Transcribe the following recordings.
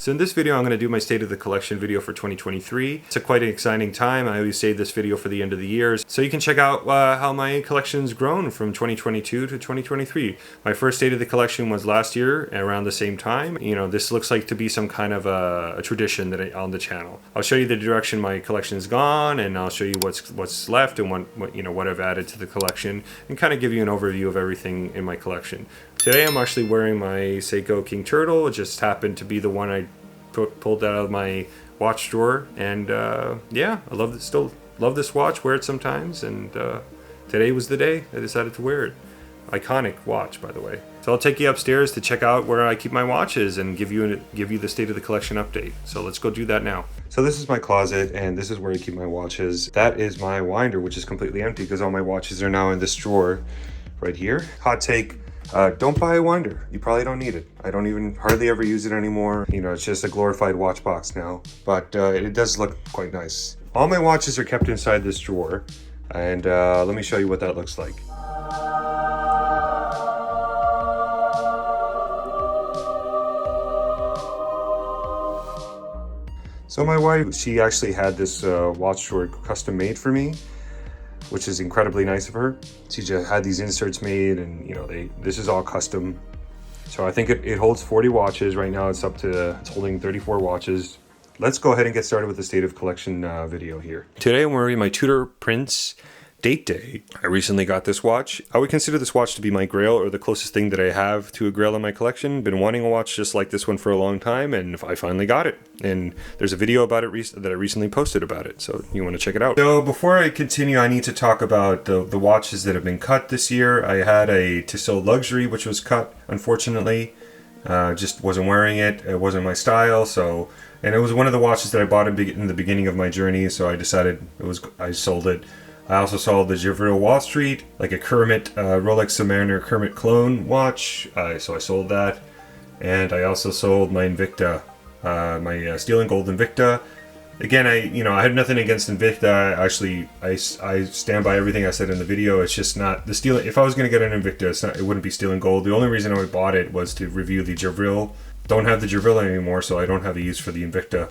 So in this video, I'm going to do my State of the Collection video for 2023. It's quite an exciting time. I always save this video for the end of the year, so you can check out how my collection's grown from 2022 to 2023. My first State of the Collection was last year around the same time. You know, this looks like to be some kind of a tradition that on the channel. I'll show you the direction my collection's gone, and I'll show you what's left and what I've added to the collection, and kind of give you an overview of everything in my collection. Today I'm actually wearing my Seiko King Turtle. It just happened to be the one I pulled out of my watch drawer, and yeah, I still love this watch, wear it sometimes, and today was the day I decided to wear it. Iconic watch, by the way. So I'll take you upstairs to check out where I keep my watches and give you the State of the Collection update. So let's go do that now. So this is my closet, and this is where I keep my watches. That is my winder, which is completely empty because all my watches are now in this drawer right here. Hot take. Don't buy a winder. You probably don't need it. I don't even hardly ever use it anymore. You know, it's just a glorified watch box now, but it does look quite nice. All my watches are kept inside this drawer, and let me show you what that looks like. So my wife, she actually had this watch drawer custom made for me, which is incredibly nice of her. She just had these inserts made, and you know, this is all custom. So I think it holds 40 watches. Right now it's holding 34 watches. Let's go ahead and get started with the State of Collection video here. Today I'm wearing my Tudor Prince Date Day. I recently got this watch. I would consider this watch to be my grail, or the closest thing that I have to a grail in my collection. Been wanting a watch just like this one for a long time, and I finally got it. And there's a video about it that I recently posted about it, so you want to check it out. So before I continue, I need to talk about the watches that have been cut this year. I had a Tissot Luxury, which was cut, unfortunately. Just wasn't wearing it. It wasn't my style, so... And it was one of the watches that I bought in the beginning of my journey, so I decided I sold it. I also sold the Javril Wall Street, like a Kermit, Rolex Submariner Kermit clone watch, so I sold that. And I also sold my Invicta, my steel and gold Invicta. Again, I had nothing against Invicta. I stand by everything I said in the video. It's just not the steel. If I was going to get an Invicta, it wouldn't be steel and gold. The only reason I bought it was to review the Javril. Don't have the Javril anymore, so I don't have a use for the Invicta.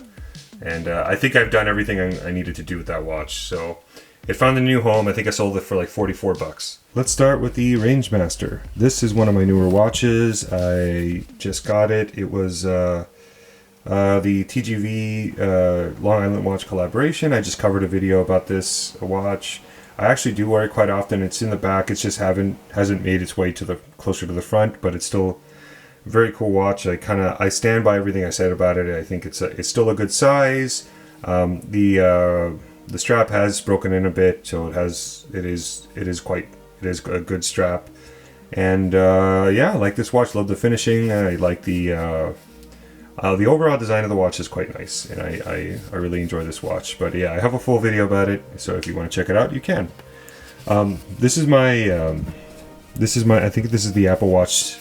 And I think I've done everything I needed to do with that watch. So it found a new home. I think I sold it for like 44 bucks. Let's start with the Rangemaster. This is one of my newer watches. I just got it. It was the TGV Long Island watch collaboration. I just covered a video about this watch. I actually do wear it quite often. It's in the back. It's just hasn't made its way to closer to the front, but it's still a very cool watch. I stand by everything I said about it. I think it's still a good size. The strap has broken in a bit, so it is a good strap. And yeah, I like this watch. Love the finishing. I like the overall design of the watch is quite nice, and I really enjoy this watch. But yeah, I have a full video about it, so if you want to check it out, you can. This is my I think this is the Apple Watch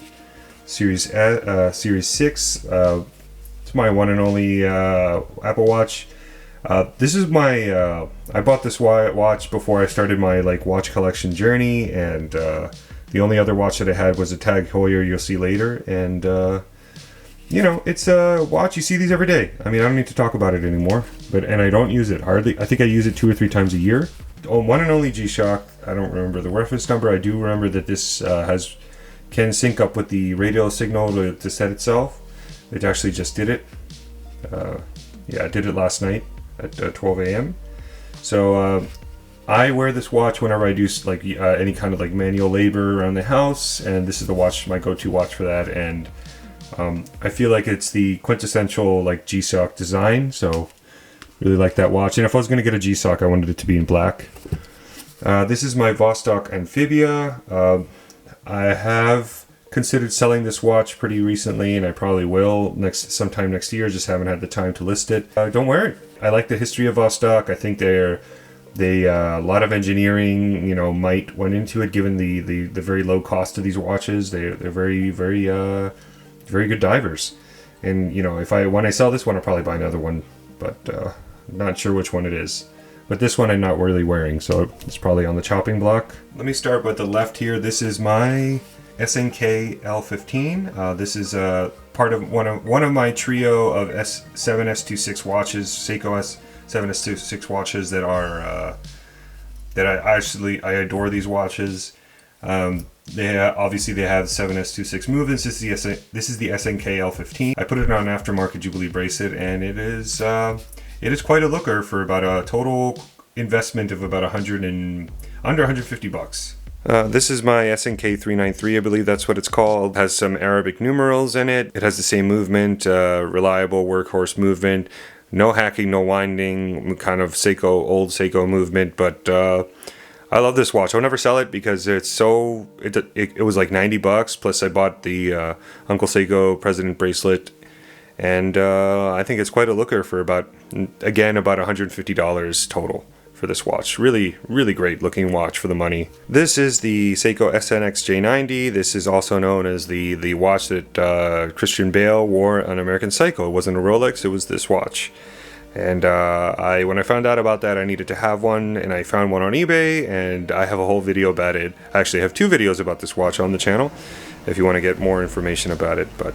Series 6. It's my one and only Apple Watch. This is my, I bought this watch before I started my watch collection journey, and the only other watch that I had was a Tag Heuer you'll see later, and you know, it's a watch, you see these every day. I mean, I don't need to talk about it anymore, and I don't use it hardly. I think I use it 2 or 3 times a year. Oh, one and only G-Shock. I don't remember the reference number. I do remember that this can sync up with the radio signal to set itself. It actually just did it. Yeah, I did it last night at 12 a.m. So I wear this watch whenever I do any kind of manual labor around the house, and this is the watch, my go-to watch for that. And I feel like it's the quintessential G-Shock design, so really like that watch. And if I was going to get a G-Shock, I wanted it to be in black. This is my Vostok Amphibia. I have considered selling this watch pretty recently, and I probably will sometime next year. Just haven't had the time to list it. Don't wear it. I like the history of Vostok. I think a lot of engineering, might went into it, given the very low cost of these watches. They're very very good divers. And when I sell this one, I'll probably buy another one, but not sure which one it is. But this one I'm not really wearing, so it's probably on the chopping block. Let me start with the left here. This is my SNKL15. This is part of one of my trio of S7S26 watches, Seiko S7S26 watches that are I adore these watches. Obviously they have 7S26 movements. This is the SNKL15. I put it on an aftermarket Jubilee bracelet, and it is quite a looker for about a total investment of about under 150 bucks. This is my SNK393, I believe that's what it's called. It has some Arabic numerals in it. It has the same movement, reliable workhorse movement. No hacking, no winding, kind of old Seiko movement, but I love this watch. I'll never sell it because it was like 90 bucks, plus I bought the Uncle Seiko President bracelet, and I think it's quite a looker for about $150 total for this watch. Really, really great looking watch for the money. This is the Seiko SNXJ90. This is also known as the watch that Christian Bale wore on American Psycho. It wasn't a Rolex, it was this watch. And when I found out about that, I needed to have one, and I found one on eBay, and I have a whole video about it. I actually have 2 videos about this watch on the channel if you want to get more information about it. But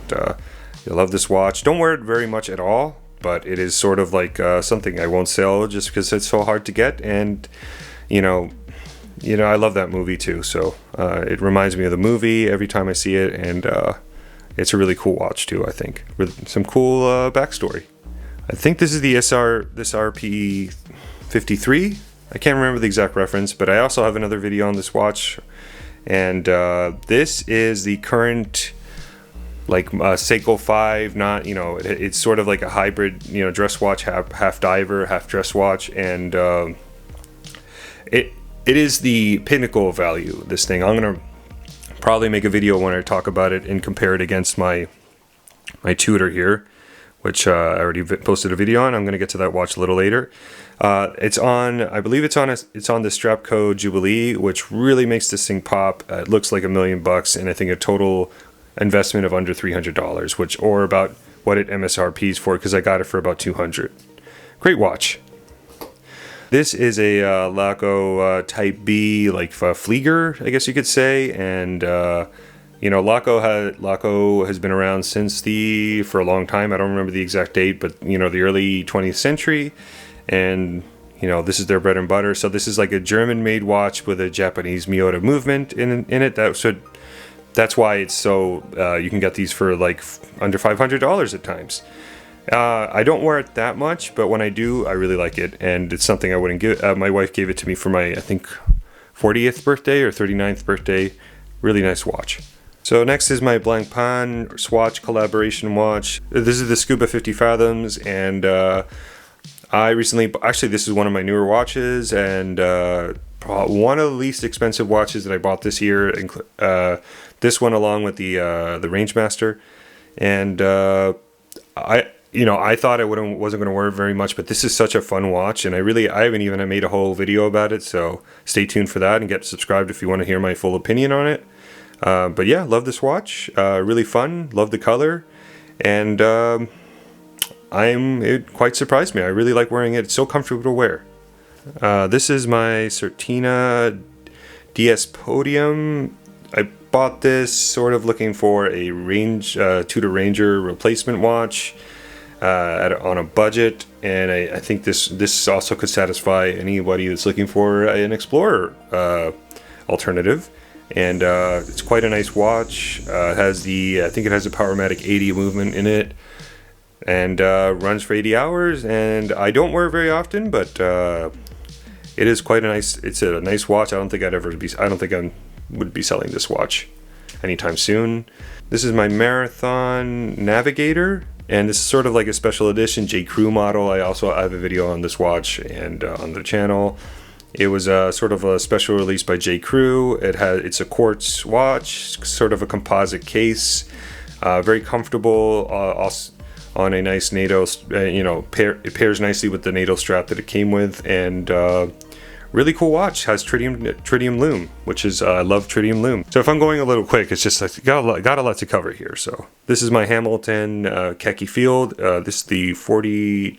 you'll love this watch. Don't wear it very much at all, but it is sort of like something I won't sell just because it's so hard to get. And I love that movie too, so it reminds me of the movie every time I see it, and it's a really cool watch too, I think, with some cool backstory. I think this is the RP53. I can't remember the exact reference, but I also have another video on this watch, and this is the current Seiko 5, it's sort of like a hybrid, dress watch, half diver, half dress watch, and it is the pinnacle of value, this thing. I'm gonna probably make a video when I talk about it and compare it against my Tudor here, which I already posted a video on. I'm gonna get to that watch a little later. I believe it's on the strap code Jubilee, which really makes this thing pop. It looks like $1 million, and I think a total investment of under $300, or about what it MSRP's for, because I got it for about $200. Great watch. This is a Laco Type B, like Flieger, I guess you could say, and Laco has been around for a long time. I don't remember the exact date, but the early 20th century, and this is their bread and butter. So this is like a German-made watch with a Japanese Miyota movement in it. That's why it's so you can get these for like under $500 at times. I don't wear it that much, but when I do, I really like it, and it's something I wouldn't give. My wife gave it to me for my, I think, 40th birthday or 39th birthday. Really nice watch. So next is my Blancpain Swatch collaboration watch. This is the Scuba 50 Fathoms, and this is one of my newer watches, and one of the least expensive watches that I bought this year. This one along with the Rangemaster, and I thought I wasn't going to wear it very much, but this is such a fun watch, and I haven't even made a whole video about it, so stay tuned for that and get subscribed if you want to hear my full opinion on it. But yeah, love this watch. Really fun. Love the color, and it quite surprised me. I really like wearing it. It's so comfortable to wear. This is my Certina DS Podium. I bought this sort of looking for a Tudor Ranger replacement watch on a budget, and I think this also could satisfy anybody that's looking for an Explorer alternative. And it's quite a nice watch. I think it has a Powermatic 80 movement in it, and runs for 80 hours. And I don't wear it very often, but it is quite a nice. It's a nice watch. I don't think I would be selling this watch anytime soon. This is my Marathon Navigator, and this is sort of like a special edition J. Crew model. I have a video on this watch and on the channel. It was sort of a special release by J. Crew. It's a quartz watch, sort of a composite case, very comfortable, on a nice NATO. It pairs nicely with the NATO strap that it came with, and really cool watch. Has tritium lume, which is I love tritium lume. So if I'm going a little quick, it's just like got a lot to cover here. So this is my Hamilton Khaki field. This is the 40. I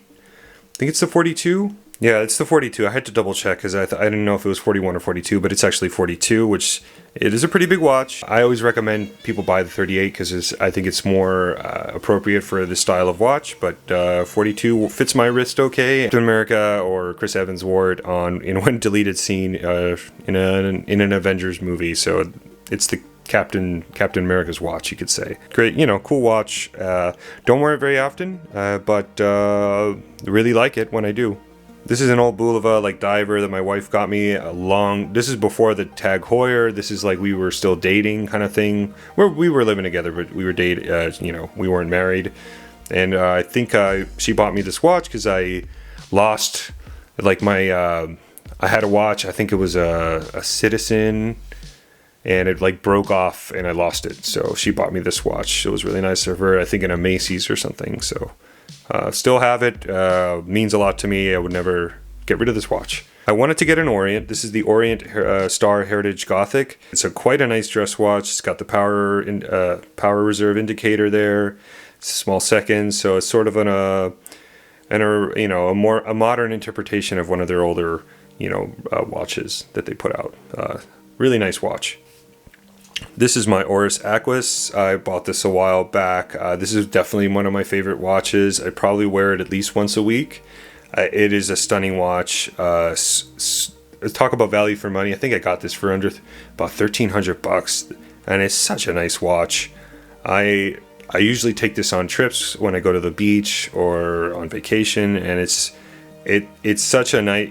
think it's the 42. Yeah, it's the 42. I had to double check because I didn't know if it was 41 or 42, but it's actually 42, which it is a pretty big watch. I always recommend people buy the 38 because I think it's more appropriate for this style of watch, but 42 fits my wrist okay. Captain America or Chris Evans wore it in one deleted scene in an Avengers movie, so it's the Captain America's watch, you could say. Great, you know, cool watch. Don't wear it very often, but really like it when I do. This is an old Bulova like diver that my wife got me this is before the tag Heuer. This is like we were still dating kind of thing. We were living together, but we were you know, we weren't married. And I think she bought me this watch because I lost like my I had a watch. I think it was a Citizen, and it like broke off and I lost it. So she bought me this watch. It was really nice of her. I think in a Macy's or something. So. Still have it, means a lot to me. I would never get rid of this watch. I wanted to get an Orient. This is the Orient Star Heritage Gothic. It's quite a nice dress watch. It's got the power reserve indicator there. It's a small second, so it's sort of a modern interpretation of one of their older watches that they put out. Really nice watch. This is my Oris Aquis. I bought this a while back. This is definitely one of my favorite watches. I probably wear it at least once a week. It is a stunning watch. Talk about value for money. I think I got this for under about $1,300, and it's such a nice watch. I usually take this on trips when I go to the beach or on vacation, and it's such a nice.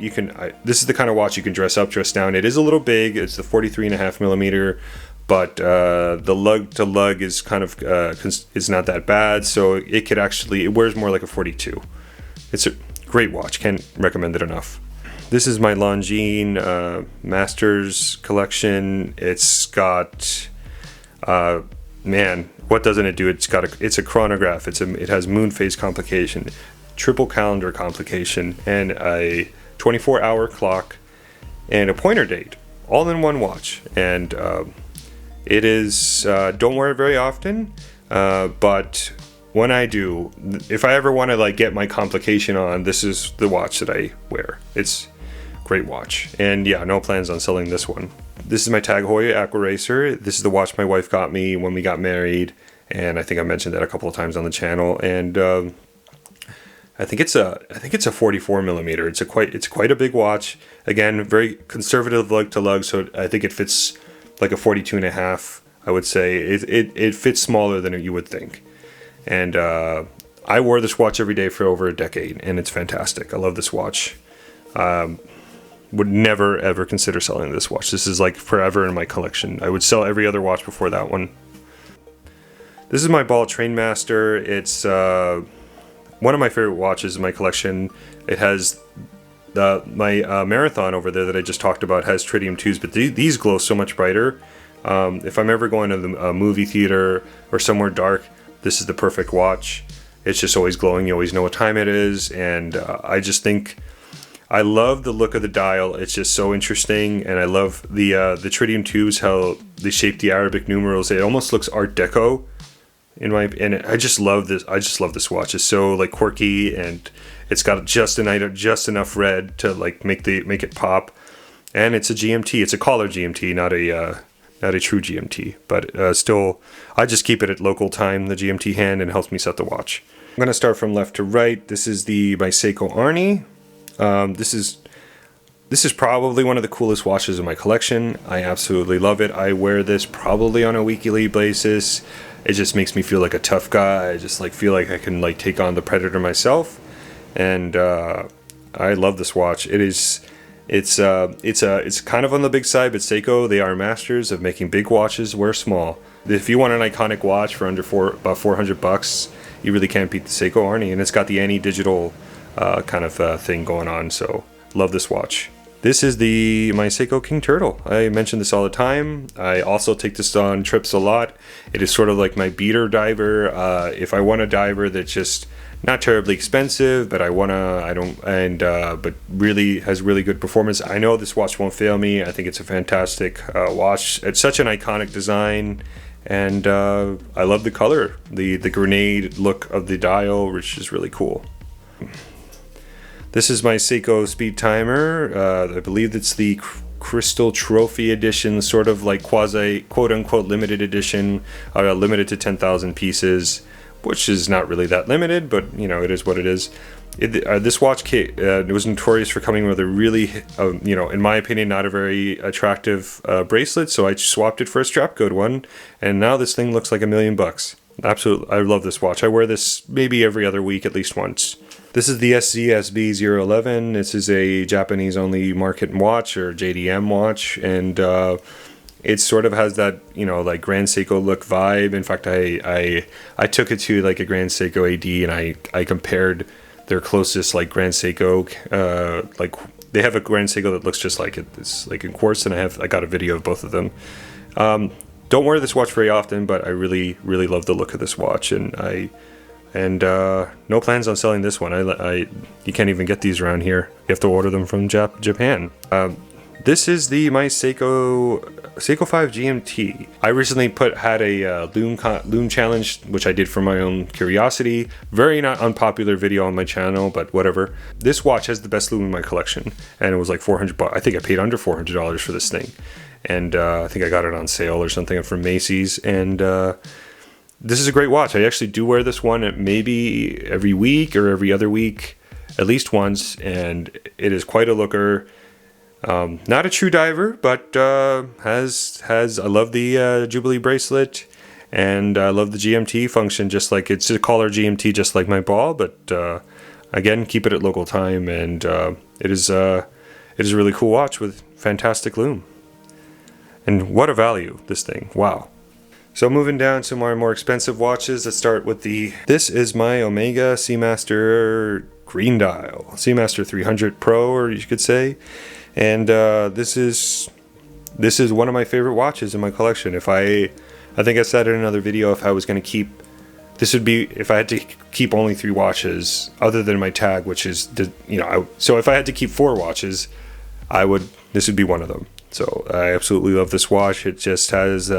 This is the kind of watch you can dress up, dress down. It is a little big. It's the 43.5 millimeter. But the lug to lug is kind of is not that bad, so it wears more like a 42. It's a great watch. Can't recommend it enough. This is my Longines Masters collection. It's got man, what doesn't it do? It's a chronograph. It has moon phase complication, triple calendar complication, and a 24-hour clock and a pointer date, all in one watch. And it is, don't wear it very often, but when I do, if I ever want to like get my complication on, this is the watch that I wear. It's a great watch. And yeah, no plans on selling this one. This is my tag Heuer Aquaracer. This is the watch my wife got me when we got married, and I think I mentioned that a couple of times on the channel. And I think it's a 44 millimeter. It's quite a big watch. Again, very conservative lug to lug, so I think it fits like a 42.5, I would say. It fits smaller than you would think. And I wore this watch every day for over a decade, and it's fantastic. I love this watch. Would never ever consider selling this watch. This is like forever in my collection. I would sell every other watch before that one. This is my ball Trainmaster. It's one of my favorite watches in my collection. It has my Marathon over there that I just talked about has tritium 2s, but these glow so much brighter. If I'm ever going to the movie theater or somewhere dark, this is the perfect watch. It's just always glowing. You always know what time it is, and I just think I love the look of the dial. It's just so interesting, and I love the tritium 2s, how they shape the Arabic numerals. It almost looks Art Deco. I just love this. I just love this watch. It's so like quirky, and it's got just enough red to like make it pop. And it's a GMT. It's a collar GMT, not a true GMT. But still, I just keep it at local time, the GMT hand, and it helps me set the watch. I'm gonna start from left to right. This is my Seiko Arnie. This is probably one of the coolest watches in my collection. I absolutely love it. I wear this probably on a weekly basis. It just makes me feel like a tough guy. I just like feel like I can like take on the predator myself, and I love this watch. It's kind of on the big side, but Seiko, they are masters of making big watches wear small. If you want an iconic watch for under about $400, you really can't beat the Seiko Arnie, and it's got the anti-digital kind of thing going on. So love this watch. This is my Seiko King Turtle. I mention this all the time. I also take this on trips a lot. It is sort of like my beater diver. If I want a diver that's just not terribly expensive, but but really has really good performance, I know this watch won't fail me. I think it's a fantastic watch. It's such an iconic design, and I love the color, the grenade look of the dial, which is really cool. This is my Seiko Speedtimer. I believe it's the Crystal Trophy Edition, sort of like quasi quote-unquote limited edition, limited to 10,000 pieces, which is not really that limited, but you know, it is what it is. This watch it was notorious for coming with a really, you know, in my opinion, not a very attractive bracelet, so I swapped it for a strap code one, and now this thing looks like $1,000,000. Absolutely, I love this watch. I wear this maybe every other week, at least once. This is the SZSB011. This is a Japanese-only market watch, or JDM watch, and it sort of has that, you know, like Grand Seiko look vibe. In fact, I took it to like a Grand Seiko AD, and I compared their closest like Grand Seiko, like they have a Grand Seiko that looks just like it. It's like in quartz, and I got a video of both of them. Don't wear this watch very often, but I really love the look of this watch, and no plans on selling this one. You can't even get these around here. You have to order them from Japan. This is my Seiko 5 GMT. I recently had a loom challenge, which I did for my own curiosity. Very not unpopular video on my channel, but whatever. This watch has the best loom in my collection, and it was like $400. I think I paid under $400 for this thing, and I think I got it on sale or something from Macy's. And this is a great watch. I actually do wear this one maybe every week or every other week, at least once, and it is quite a looker. Not a true diver, but I love the Jubilee bracelet, and I love the GMT function, just like it's a collar GMT, just like my ball, but again, keep it at local time, and it is a really cool watch with fantastic loom. And what a value, this thing, wow. So moving down to my more expensive watches, let's start with this is my Omega Seamaster green dial, Seamaster 300 Pro, or you could say. And this is one of my favorite watches in my collection. I think I said in another video, if I was going to keep, this would be, if I had to keep only 3 watches other than my tag, which is, you know, so if I had to keep 4 watches, this would be one of them. So I absolutely love this watch. It just has,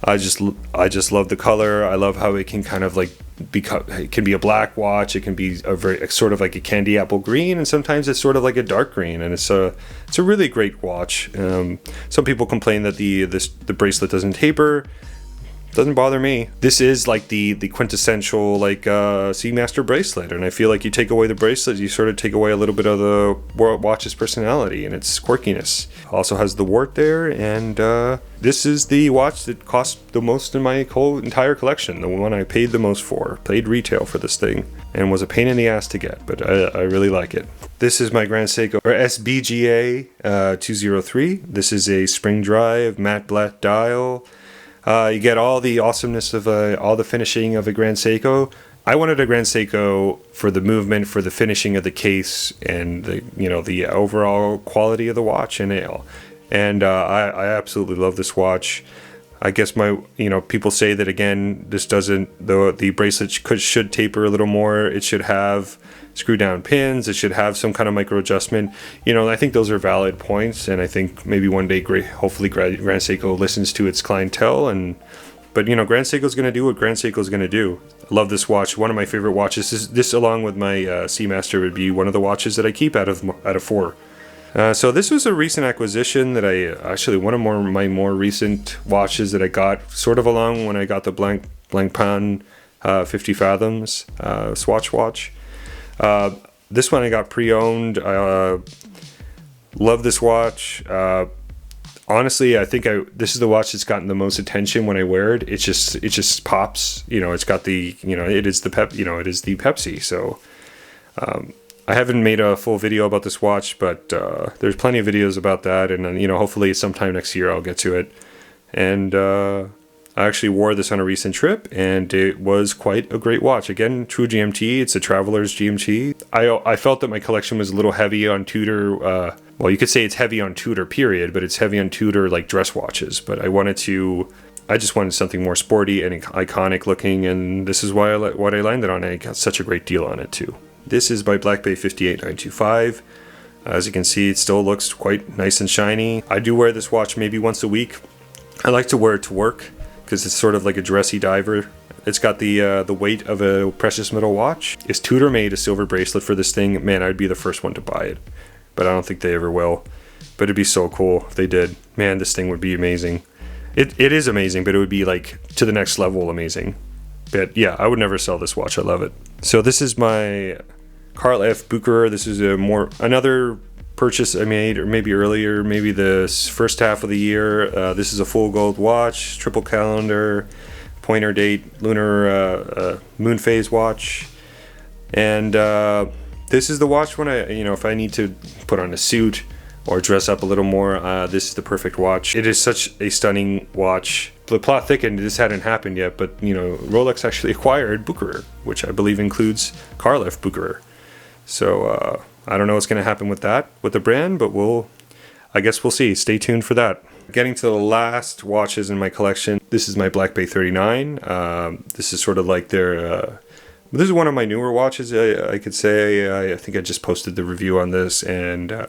I just love the color. I love how it can kind of like it can be a black watch. It can be a very sort of like a candy apple green, and sometimes it's sort of like a dark green. And it's a really great watch. Some people complain that the bracelet doesn't taper. Doesn't bother me. This is like the quintessential like Seamaster bracelet, and I feel like you take away the bracelet, you sort of take away a little bit of the watch's personality and its quirkiness. Also has the wart there, and this is the watch that cost the most in my whole entire collection. The one I paid the most for. Paid retail for this thing, and was a pain in the ass to get, but I really like it. This is my Grand Seiko SBGA 203. This is a spring drive matte black dial. You get all the awesomeness of all the finishing of a Grand Seiko. I wanted a Grand Seiko for the movement, for the finishing of the case, and the overall quality of the watch and nail. And I absolutely love this watch. I guess people say that again, this doesn't, the bracelet should taper a little more. It should have screw down pins. It should have some kind of micro adjustment. I think those are valid points, and I think maybe one day, hopefully, Grand Seiko listens to its clientele. But Grand Seiko's going to do what Grand Seiko's going to do. I love this watch. One of my favorite watches. This along with my Seamaster would be one of the watches that I keep out of 4. So this was a recent acquisition that one of my more recent watches that I got sort of along when I got the Blancpain 50 Fathoms Swatch watch. This one I got pre-owned. Love this watch. Honestly, I think this is the watch that's gotten the most attention when I wear it. It just pops. It's got the it is the Pepsi. So I haven't made a full video about this watch, but there's plenty of videos about that, and hopefully sometime next year I'll get to it. And I actually wore this on a recent trip, and it was quite a great watch. Again, true GMT. It's a traveler's GMT. I felt that my collection was a little heavy on Tudor. Well, you could say it's heavy on Tudor, period, but it's heavy on Tudor like dress watches. But I just wanted something more sporty and iconic looking, and this is what I landed on. And I got such a great deal on it too. This is by Black Bay 58925. As you can see, it still looks quite nice and shiny. I do wear this watch maybe once a week. I like to wear it to work because it's sort of like a dressy diver. It's got the weight of a precious metal watch. If Tudor made a silver bracelet for this thing, man, I'd be the first one to buy it. But I don't think they ever will. But it'd be so cool if they did. Man, this thing would be amazing. It is amazing, but it would be like to the next level amazing. But yeah, I would never sell this watch. I love it. So this is my Carl F. Bucherer. This is another purchase I made, or maybe earlier, maybe the first half of the year. This is a full gold watch, triple calendar, pointer date, lunar moon phase watch. And this is the watch when if I need to put on a suit or dress up a little more, this is the perfect watch. It is such a stunning watch. The plot thickened, this hadn't happened yet, but Rolex actually acquired Bucherer, which I believe includes Carl F. Bucherer. So I don't know what's going to happen with that, with the brand, but I guess we'll see. Stay tuned for that. Getting to the last watches in my collection, this is my Black Bay 39. This is sort of like their... this is one of my newer watches, I could say. I think I just posted the review on this, and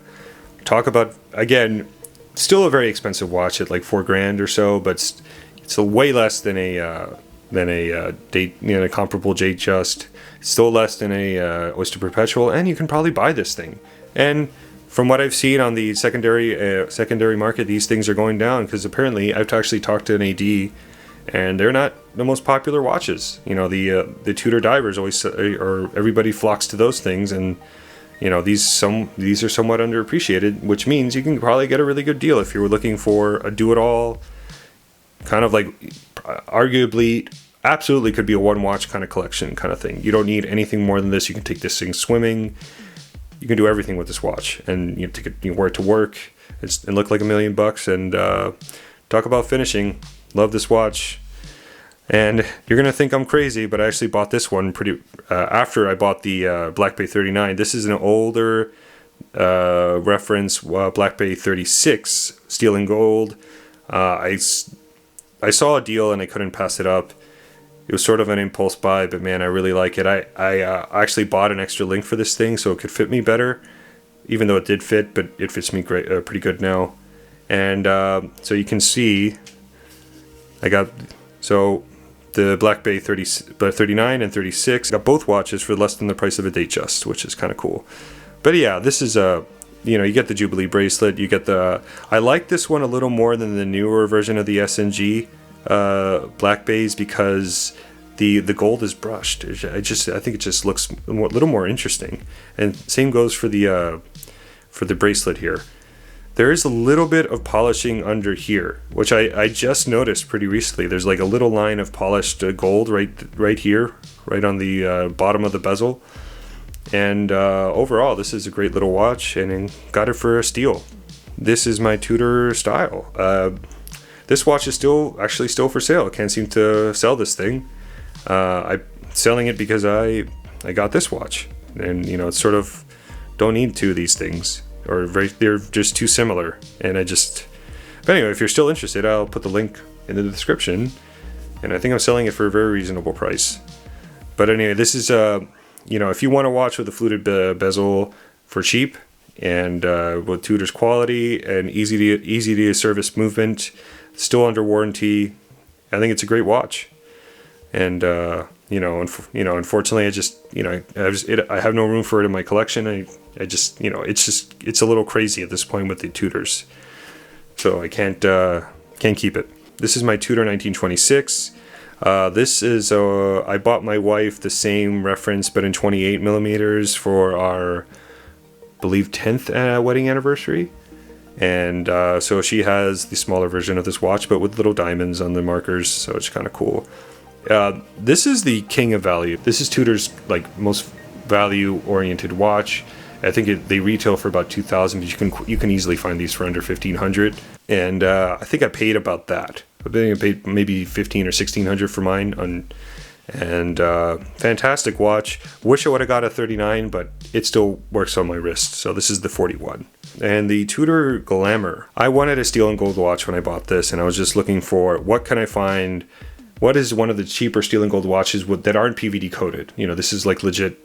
talk about, again, still a very expensive watch at like $4,000 or so, but it's a way less than a comparable Datejust. Still less than a Oyster Perpetual, and you can probably buy this thing. And from what I've seen on the secondary market, these things are going down, because apparently I've actually talked to an AD, and they're not the most popular watches. The Tudor divers always, or everybody flocks to those things, and these are somewhat underappreciated, which means you can probably get a really good deal if you're looking for a do-it-all, kind of like arguably, absolutely could be a one-watch kind of collection kind of thing. You don't need anything more than this. You can take this thing swimming. You can do everything with this watch, and wear it to work and look like $1 million. And talk about finishing. Love this watch. And you're gonna think I'm crazy, but I actually bought this one after I bought the Black Bay 39. This is an older reference Black Bay 36 steel and gold. I saw a deal and I couldn't pass it up. It was sort of an impulse buy, but man, I really like it. I actually bought an extra link for this thing so it could fit me better, even though it did fit, but it fits me pretty good now. And so you can see, the Black Bay 39 and 36. I got both watches for less than the price of a Datejust, which is kind of cool. But yeah, this is you get the Jubilee bracelet. You get I like this one a little more than the newer version of the S&G Black Bays, because the gold is brushed. I think it just looks a little more interesting. And same goes for the bracelet here. There is a little bit of polishing under here, which I just noticed pretty recently. There's like a little line of polished gold right here, right on the bottom of the bezel. And overall, this is a great little watch, and got it for a steal. This is my Tudor Style. This watch is still for sale. I can't seem to sell this thing. I'm selling it because I got this watch, and it's sort of don't need two of these things. Or they're just too similar, and but anyway, if you're still interested, I'll put the link in the description, and I think I'm selling it for a very reasonable price. But anyway, this is if you want to watch with a fluted bezel for cheap, and with Tudor's quality and easy to service movement, still under warranty, I think it's a great watch. And unfortunately, I have no room for it in my collection. It's a little crazy at this point with the Tudors, so I can't keep it. This is my Tudor 1926. This is I bought my wife the same reference, but in 28 millimeters for our, I believe, 10th wedding anniversary, and so she has the smaller version of this watch, but with little diamonds on the markers, so it's kind of cool. This is the king of value. This is Tudor's most value-oriented watch. I think they retail for about $2,000, but you can easily find these for under $1,500. And I think I paid about that. I think I paid maybe $1,500 or $1,600 for mine. And fantastic watch. Wish I would have got a 39, but it still works on my wrist. So this is the 41. And the Tudor Glamour. I wanted a steel and gold watch when I bought this, and I was just looking for what can I find. What is one of the cheaper steel and gold watches that aren't PVD coated? This is like legit,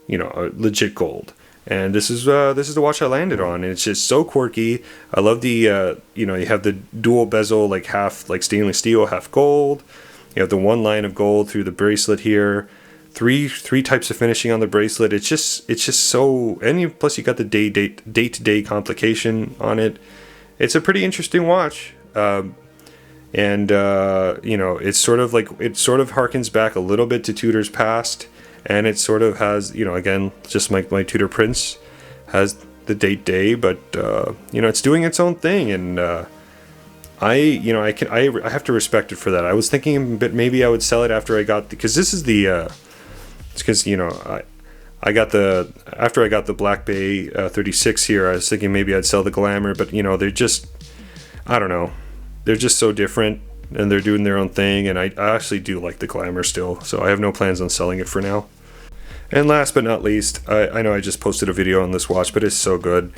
legit gold. And this is the watch I landed on, and it's just so quirky. I love the you have the dual bezel, half stainless steel, half gold. You have the one line of gold through the bracelet here. Three types of finishing on the bracelet. It's just so, and plus you got the day-to-day complication on it. It's a pretty interesting watch. You know, it's sort of like, it sort of harkens back a little bit to Tudor's past, and it sort of has, you know, again, just like my Tudor Prince has the day, but you know, it's doing its own thing, and I have to respect it for that. I was thinking, but maybe I would sell it after I got, because this is the it's because, you know, I got the, after I got the Black Bay 36 here, I was thinking maybe I'd sell the Glamour, but you know, they're just, I don't know, they're just so different, and they're doing their own thing, and I actually do like the Glamour still, so I have no plans on selling it for now. And last but not least, I know I just posted a video on this watch, but it's so good.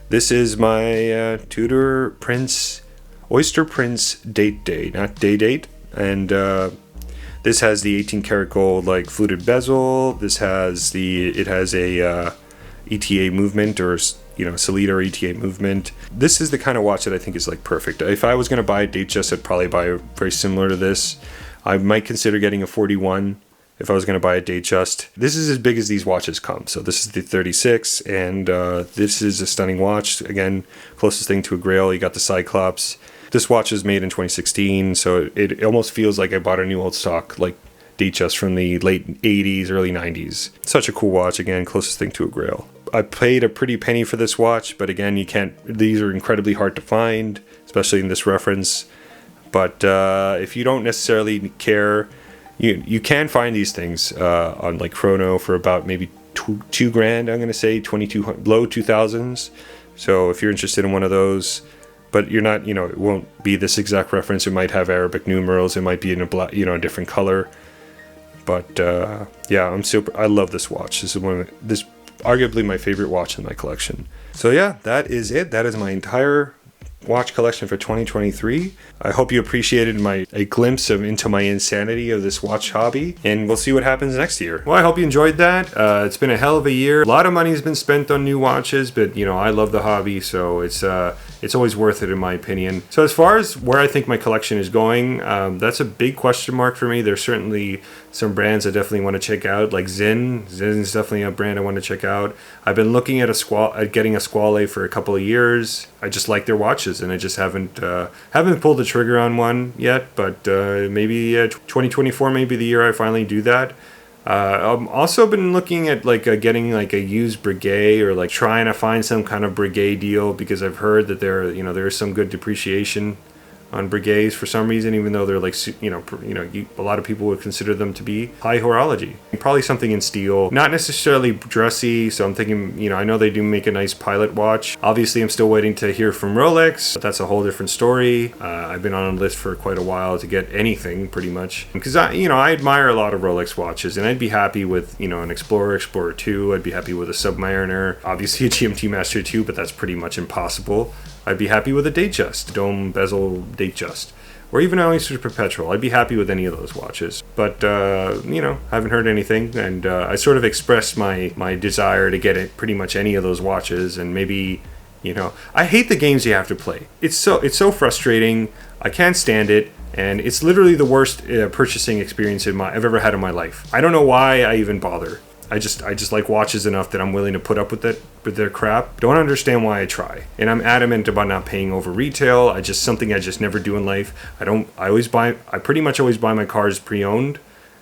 This is my Tudor Prince, Oyster Prince Day, not date, and this has the 18 karat gold like fluted bezel. This has it has a ETA movement, or you know, Solita ETA movement. This is the kind of watch that I think is like perfect. If I was going to buy a Datejust, I'd probably buy a very similar to this. I might consider getting a 41 if I was going to buy a Datejust. This is as big as these watches come. So this is the 36, and this is a stunning watch. Again, closest thing to a Grail. You got the Cyclops. This watch is made in 2016, so it almost feels like I bought a new old stock, like Datejust from the late 80s, early 90s. Such a cool watch. Again, closest thing to a Grail. I paid a pretty penny for this watch, but again, you can't, these are incredibly hard to find, especially in this reference. But if you don't necessarily care, you can find these things on like Chrono for about maybe $2 grand. I'm going to say 22, low 2000s. So if you're interested in one of those, but you're not, you know, it won't be this exact reference. It might have Arabic numerals. It might be in a black, you know, a different color. But yeah, I love this watch. This is arguably my favorite watch in my collection. So yeah, that is it. That is my entire watch collection for 2023. I hope you appreciated a glimpse into my insanity of this watch hobby, and we'll see what happens next year. Well, I hope you enjoyed that. It's been a hell of a year. A lot of money has been spent on new watches, but you know, I love the hobby, so it's always worth it in my opinion. So as far as where I think my collection is going, that's a big question mark for me. There's certainly some brands I definitely want to check out, like Zen. Zen is definitely a brand I want to check out. I've been looking at getting a Squale for a couple of years. I just like their watches, and I just haven't pulled the trigger on one yet. But maybe 2024 may be the year I finally do that. I've also been looking at like getting like a used Breguet, or like trying to find some kind of Breguet deal, because I've heard that there is some good depreciation on Breguets for some reason, even though they're like, a lot of people would consider them to be high horology. Probably something in steel, not necessarily dressy. So I'm thinking, I know they do make a nice pilot watch. Obviously, I'm still waiting to hear from Rolex, but that's a whole different story. I've been on a list for quite a while to get anything, pretty much, because I admire a lot of Rolex watches, and I'd be happy with, an Explorer 2. I'd be happy with a Submariner, obviously a GMT Master 2, but that's pretty much impossible. I'd be happy with a Datejust, dome bezel Datejust, or even an Oyster Perpetual. I'd be happy with any of those watches. But, haven't heard anything, and I sort of expressed my desire to get it pretty much any of those watches, and maybe, I hate the games you have to play. It's so frustrating. I can't stand it, and it's literally the worst purchasing experience I've ever had in my life. I don't know why I even bother. I just like watches enough that I'm willing to put up with their crap. Don't understand why I try. And I'm adamant about not paying over retail. Something I just never do in life. I pretty much always buy my cars pre-owned,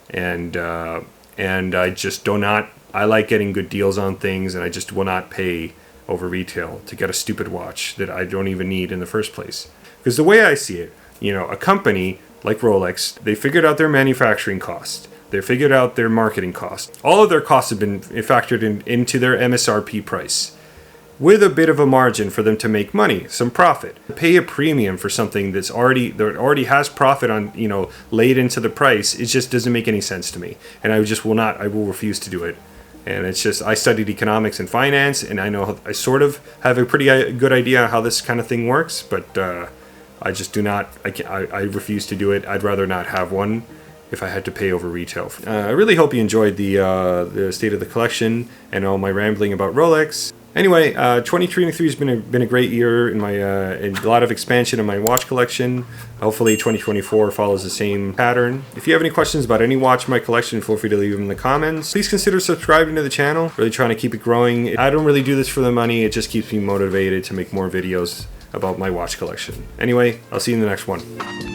and I just do not, I like getting good deals on things, and I just will not pay over retail to get a stupid watch that I don't even need in the first place. Because the way I see it, a company like Rolex, they figured out their manufacturing cost. They figured out their marketing costs. All of their costs have been factored into their MSRP price, with a bit of a margin for them to make money, some profit. Pay a premium for something that already has profit on, laid into the price. It just doesn't make any sense to me, and I will refuse to do it. And it's just, I studied economics and finance, and I sort of have a pretty good idea how this kind of thing works, but I just do not. I refuse to do it. I'd rather not have one if I had to pay over retail. I really hope you enjoyed the state of the collection and all my rambling about Rolex. Anyway, 2023 has been a great year in my a lot of expansion in my watch collection. Hopefully 2024 follows the same pattern. If you have any questions about any watch in my collection, feel free to leave them in the comments. Please consider subscribing to the channel. Really trying to keep it growing. I don't really do this for the money. It just keeps me motivated to make more videos about my watch collection. Anyway, I'll see you in the next one.